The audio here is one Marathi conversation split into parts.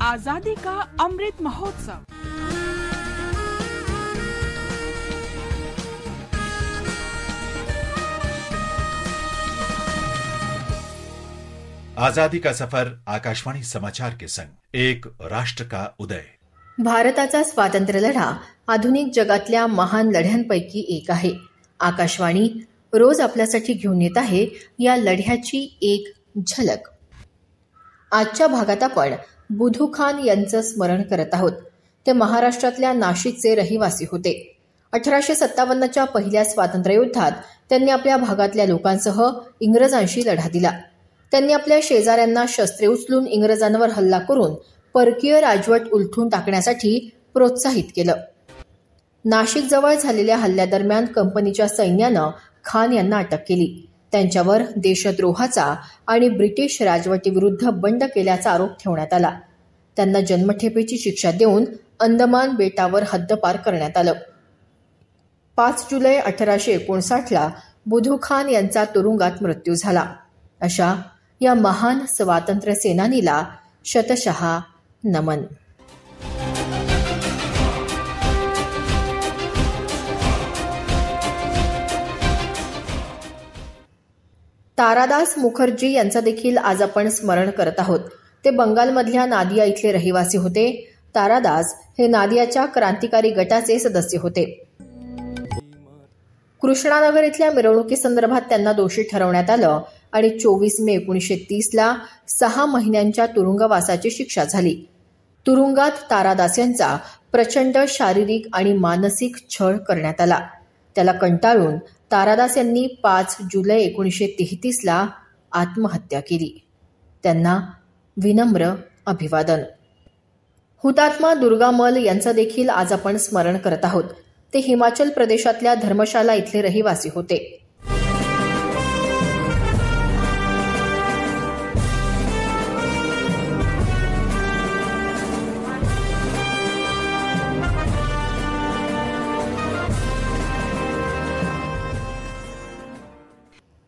आजादी का अमृत महोत्सव। आजादी का सफर आकाशवाणी समाचार के संग एक राष्ट्र का उदय। भारताचा स्वातंत्र्य लढा आधुनिक जगातल्या महान लढ्यांपैकी एक आहे। आकाशवाणी रोज आपल्यासाठी घेऊन येत आहे या लढ्याची एक झलक। आजच्या भागात आपण बुधू खान यांचं स्मरण करत आहोत। ते महाराष्ट्रातल्या नाशिकचे रहिवासी होते। 1857च्या पहिल्या स्वातंत्र्ययुद्धात त्यांनी आपल्या भागातल्या लोकांसह इंग्रजांशी लढा दिला। त्यांनी आपल्या शेजाऱ्यांना शस्त्रे उचलून इंग्रजांवर हल्ला करून परकीय राजवट उलथून टाकण्यासाठी प्रोत्साहित केलं। नाशिकजवळ झालेल्या हल्ल्यादरम्यान कंपनीच्या सैन्यानं खान यांना अटक केली। त्यांच्यावर देशद्रोहाचा आणि ब्रिटिश राजवटीविरुद्ध बंड केल्याचा आरोप ठेवण्यात आला। त्यांना जन्मठेपेची शिक्षा देऊन अंदमान बेटावर हद्दपार करण्यात आलं। 5 जुलै 1859ला बुधू खान यांचा तुरुंगात मृत्यू झाला। अशा या महान स्वातंत्र्य सेनानीला शतशः नमन। तारादास मुखर्जी यांचं देखील आज आपण स्मरण करत आहोत। ते बंगालमधल्या नादिया इथले रहिवासी होते। तारादास हे नादियाच्या क्रांतिकारी गटाचे सदस्य होते। कृष्णानगर इथल्या मिरवणुकीसंदर्भात त्यांना दोषी ठरवण्यात आलं आणि 24 मे 1930ला 6 महिन्यांच्या तुरुंगवासाची शिक्षा झाली। तुरुंगात तारादास यांचा प्रचंड शारीरिक आणि मानसिक छळ करण्यात आला। त्याला कंटाळून तारादास यांनी 5 जुलै 1933ला आत्महत्या केली। त्यांना विनम्र अभिवादन। हुतात्मा दुर्गामल यांचं देखील आज आपण स्मरण करत आहोत। ते हिमाचल प्रदेशातल्या धर्मशाला इथले रहिवासी होते।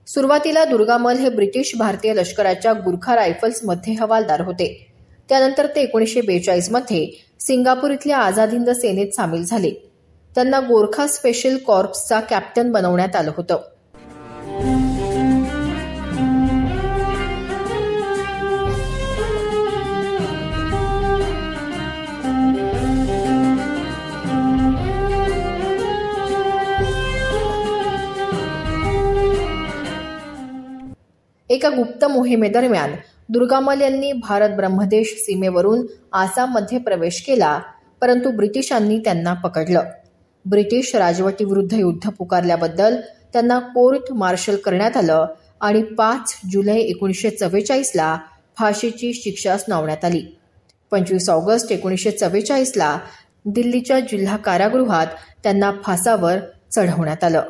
सुरुवातीला दुर्गामल हे ब्रिटिश भारतीय लष्कराच्या गुरखा रायफल्समध्ये हवालदार होते। त्यानंतर ते 1942मध्ये सिंगापूर इथल्या आझाद हिंद सेनेत सामील झाले। त्यांना गोरखा स्पेशल कॉर्प्सचा कॅप्टन बनवण्यात आलं होतं। एका गुप्त मोहिमेदरम्यान दुर्गामल यांनी भारत ब्रह्मदेश सीमेवरून आसाममध्ये प्रवेश केला, परंतु ब्रिटिशांनी त्यांना पकडलं। ब्रिटिश राजवटीविरुद्ध युद्ध पुकारल्याबद्दल त्यांना कोर्ट मार्शल करण्यात आलं आणि 5 जुलै 1944ला फाशीची शिक्षा सुनावण्यात आली। 25 ऑगस्ट 1944ला दिल्लीच्या जिल्हा कारागृहात त्यांना फासावर चढवण्यात आलं।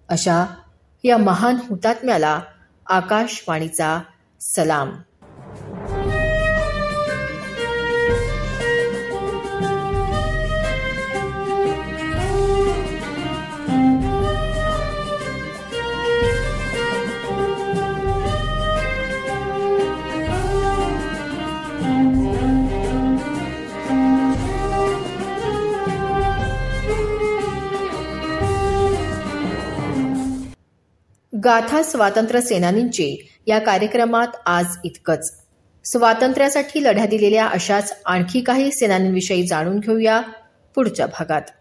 अशा या महान हुतात्म्याला आकाशवाणीचा सलाम। गाथा स्वातंत्र्य सेनानींची या कार्यक्रमात आज इतकंच। स्वातंत्र्यासाठी लढा दिलेल्या अशाच आणखी काही सेनानींविषयी जाणून घेऊया पुढच्या भागात।